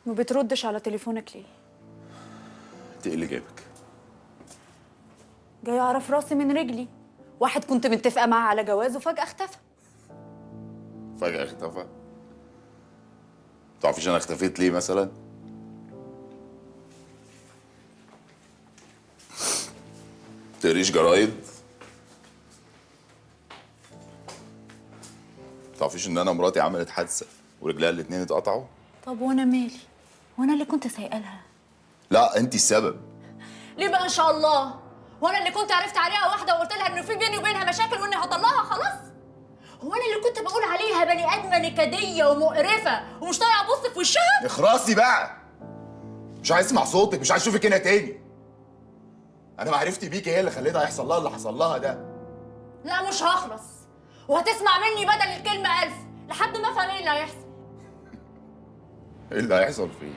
ما بتردش على تليفونك ليه؟ انت ايه اللي جابك؟ جاي اعرف راسي من رجلي. واحد كنت متفقه معاه على جواز وفجاه اختفى. فجأة اختفى؟ تعرفيش انا اختفيت ليه مثلا؟ تقريش جرايد؟ تعرفيش ان انا مراتي عملت حادثه ورجلها الاتنين اتقطعوا؟ طب وانا مالي؟ وانا اللي كنت سايقه لها. لا انت السبب. ليه بقى ان شاء الله؟ وانا اللي كنت عرفت عليها واحده وقلت لها انه في بيني وبينها مشاكل واني هطلقها خلاص؟ هو انا اللي كنت بقول عليها بني ادمه نكديه ومقرفه ومش طايقه ابص في وشها؟ اخرسي بقى، مش عايز اسمع صوتك، مش عايز اشوفك هنا تاني. انا معرفتي بيكي هي اللي خليتها يحصل لها اللي حصل لها ده. لا مش هخلص، وهتسمع مني بدل الكلمه 1000 لحد ما افهم ايه اللي هيحصل. ايه اللي هيحصل فيه؟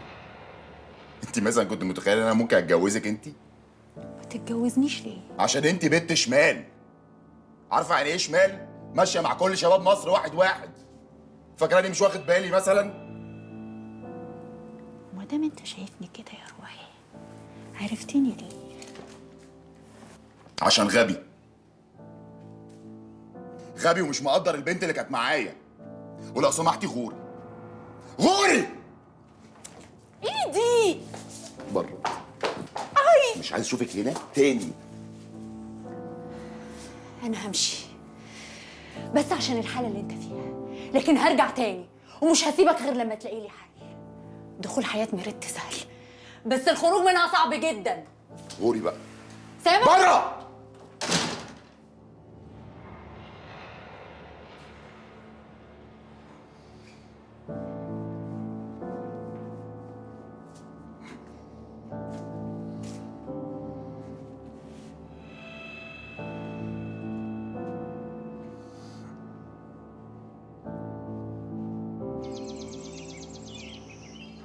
انت مثلا كنت متخيله ان انا ممكن اتجوزك انت؟ ما تتجوزنيش ليه؟ عشان انت بنت شمال. عارفه يعني ايه شمال؟ ماشيه مع كل شباب مصر واحد واحد. فاكراني مش واخد بالي مثلا؟ ما دام انت شايفني كده يا روحي، عرفتني ليه؟ عشان غبي. غبي ومش مقدر البنت اللي كانت معايا. ولو سمحتي غوري. غوري! ايدي بره. اي مش عايز اشوفك هنا تاني. انا همشي بس عشان الحاله اللي انت فيها، لكن هرجع تاني ومش هسيبك غير لما تلاقي لي حل. دخول حياه ميريت سهل بس الخروج منها صعب جدا. غوري بقى. سامع؟ بره!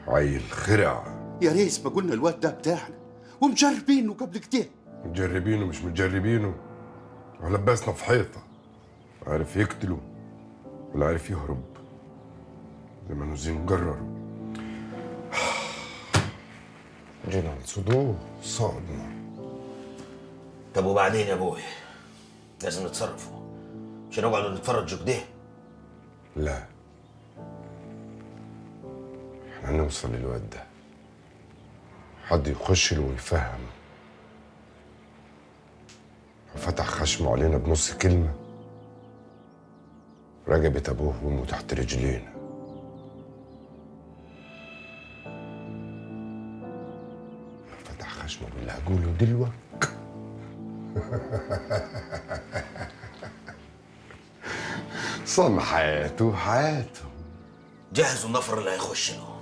عيل خرع. يا ريس ما قلنا الواد ده بتاعنا ومجربينه قبل كده. مجربينه مش مجربينه، ولبسنا في حيطة. عارف يقتله ولا عارف يهرب زي ما نزين قرروا. جينا على صدوق صعدنا. طب وبعدين يا ابوي؟ لازم نتصرفوا، مش هنقعد نتفرج كده. لا، احنا هنوصل للواد ده، حد يخش له ويفهم. فتح خشمه علينا بنص كلمة، رجبت ابوه وامه تحت رجلينا. فتح خشمه باللي هقوله دلوقتي. صن حياته. جهزوا النفر اللي هيخش له،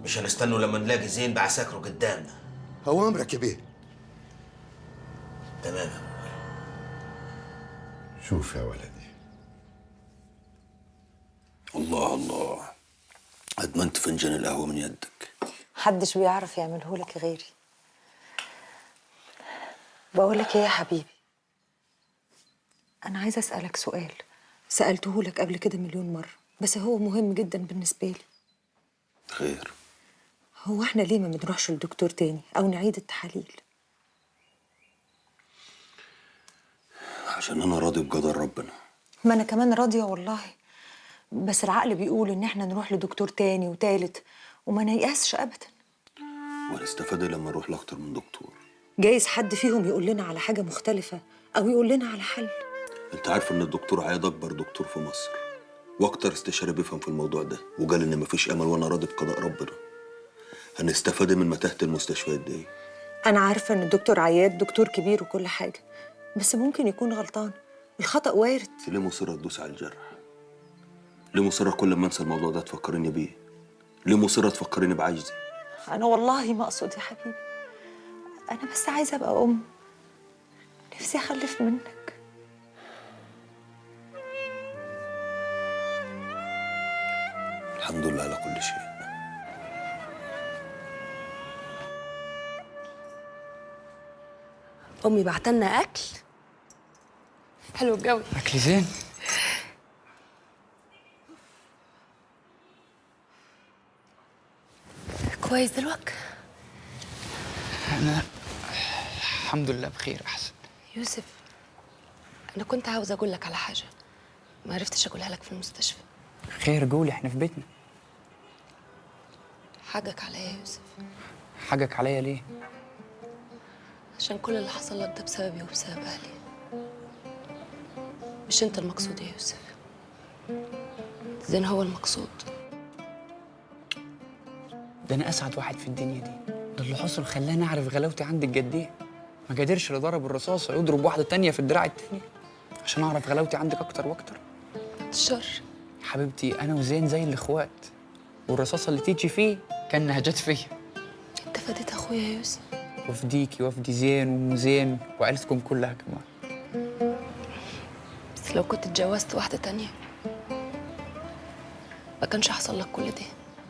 مش هنستنوا لما نلاقي زين بعساكره قدامنا. اوامرك يا بيه. تمام يا ابوي. شوف يا ولدي، الله الله، ادمنت فنجان القهوه من يدك. محدش بيعرف يعمله لك غيري. بقول لك ايه يا حبيبي، انا عايزه اسالك سؤال سالته لك قبل كده مليون مره، بس هو مهم جدا بالنسبه لي. خير؟ هو احنا ليه ما بنروحش لدكتور تاني او نعيد التحاليل؟ عشان انا راضي بقدر ربنا. ما انا كمان راضيه والله، بس العقل بيقول ان احنا نروح لدكتور تاني وتالت وما نيأسش ابدا. وهنستفاد لما نروح لاكتر من دكتور. جايز حد فيهم يقول لنا على حاجه مختلفه او يقول لنا على حل. انت عارف ان الدكتور عياد اكبر دكتور في مصر واكتر استشاري بيفهم في الموضوع ده، وقال ان مفيش امل وانا راضي بقضاء ربنا. هنستفاد من متاهه المستشفيات دي. انا عارفه ان الدكتور عياد دكتور كبير وكل حاجه، بس ممكن يكون غلطان، الخطأ وارد. ليه مصره تدوس على الجرح؟ ليه مصره كل ما انسى الموضوع ده تفكريني بيه؟ ليه مصره تفكريني بعجزي؟ انا والله ما اقصد يا حبيبي، انا بس عايزه ابقى ام، نفسي اخلف منك. الحمد لله على كل شيء. امي بعتلنا اكل حلو الجو. أكل زين. كويس دلوقتي؟ أنا الحمد لله بخير أحسن. يوسف، أنا كنت عاوزة أقول لك على حاجة ما عرفتش أقولها لك في المستشفى. خير قولي، إحنا في بيتنا. حقك عليا يا يوسف، حاجك عليا ليه؟ عشان كل اللي حصل لك ده بسببي وبسبب أهلي. مش أنت المقصود يا يوسف، زين هو المقصود. ده أنا أسعد واحد في الدنيا دي. ده اللي حصل خلاني أعرف غلاوتي عندك قد إيه. ما قدرش اللي ضرب الرصاصة يضرب واحدة تانية في الدراع التاني عشان أعرف غلاوتي عندك أكتر وأكتر. الشر حبيبتي أنا وزين زي الإخوات، والرصاصة اللي تيجي فيه كأنها جت فيا. أنت فديت أخويا يا يوسف. وفديكي وفدي زين وأم زين وعيلتكم كلها كمان. بس لو كنت اتجوزت واحدة تانية ما كانش حصل لك كل ده.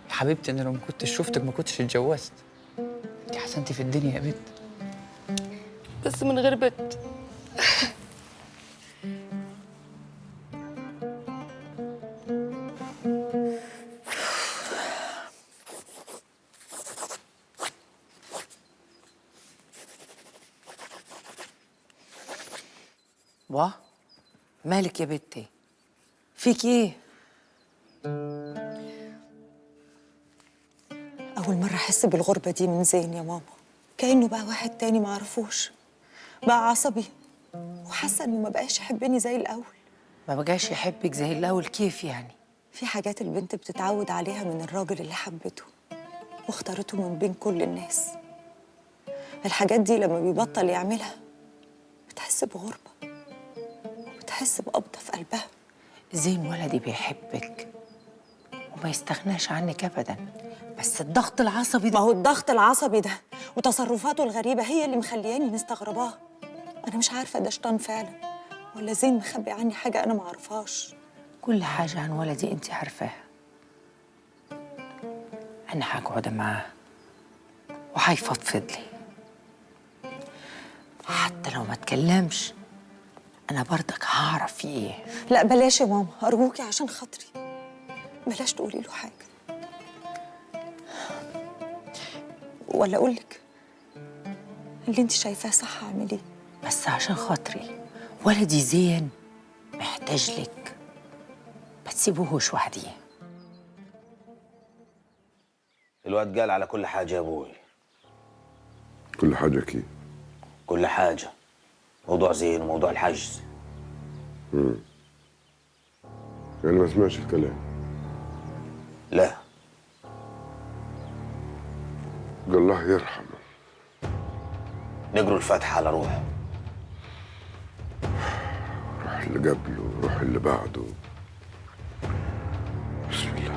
يا حبيبتي أنا لو ما كنتش شفتك ما كنتش اتجوزت. أنت حسنتي في الدنيا يا بنت. بس من غير بنت. واه مالك يا بنتي؟ فيك ايه؟ أول مرة أحس بالغربة دي من زين يا ماما. كأنه بقى واحد تاني معرفوش، بقى عصبي، وحاسة إنه ما بقاش يحبني زي الأول. ما بقاش يحبك زي الاول كيف يعني؟ في حاجات البنت بتتعود عليها من الراجل اللي حبته واختارته من بين كل الناس. الحاجات دي لما بيبطل يعملها بتحس بغربة وبتحس بقبضة في قلبها. زين ولدي بيحبك وما يستغناش عنك ابدا، بس الضغط العصبي ما هو الضغط العصبي ده وتصرفاته الغريبة هي اللي مخلياني مستغرباه. أنا مش عارفة ده شيطان فعلا ولا زين مخبي عني حاجة أنا معرفهاش. كل حاجة عن ولدي انت عارفاها. أنا هقعد معاه وهيفضفض لي، حتى لو ما اتكلمش أنا برضك هعرف فيه إيه. لا بلاش يا ماما أرجوكي عشان خاطري، بلاش تقولي له حاجة. ولا أقولك اللي انت شايفاه صح اعمليه. بس عشان خاطري ولدي زين محتاج لك، ما تسيبوهوش وحديه. الواد قال على كل حاجة يا ابوي. كل حاجة كي؟ كل حاجة، موضوع زين وموضوع الحجز. يعني ما سمعش الكلام؟ لا. قال الله يرحمه. نقروا الفاتحة على روحه. روح اللي قبله روح اللي بعده. بسم الله.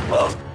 الله.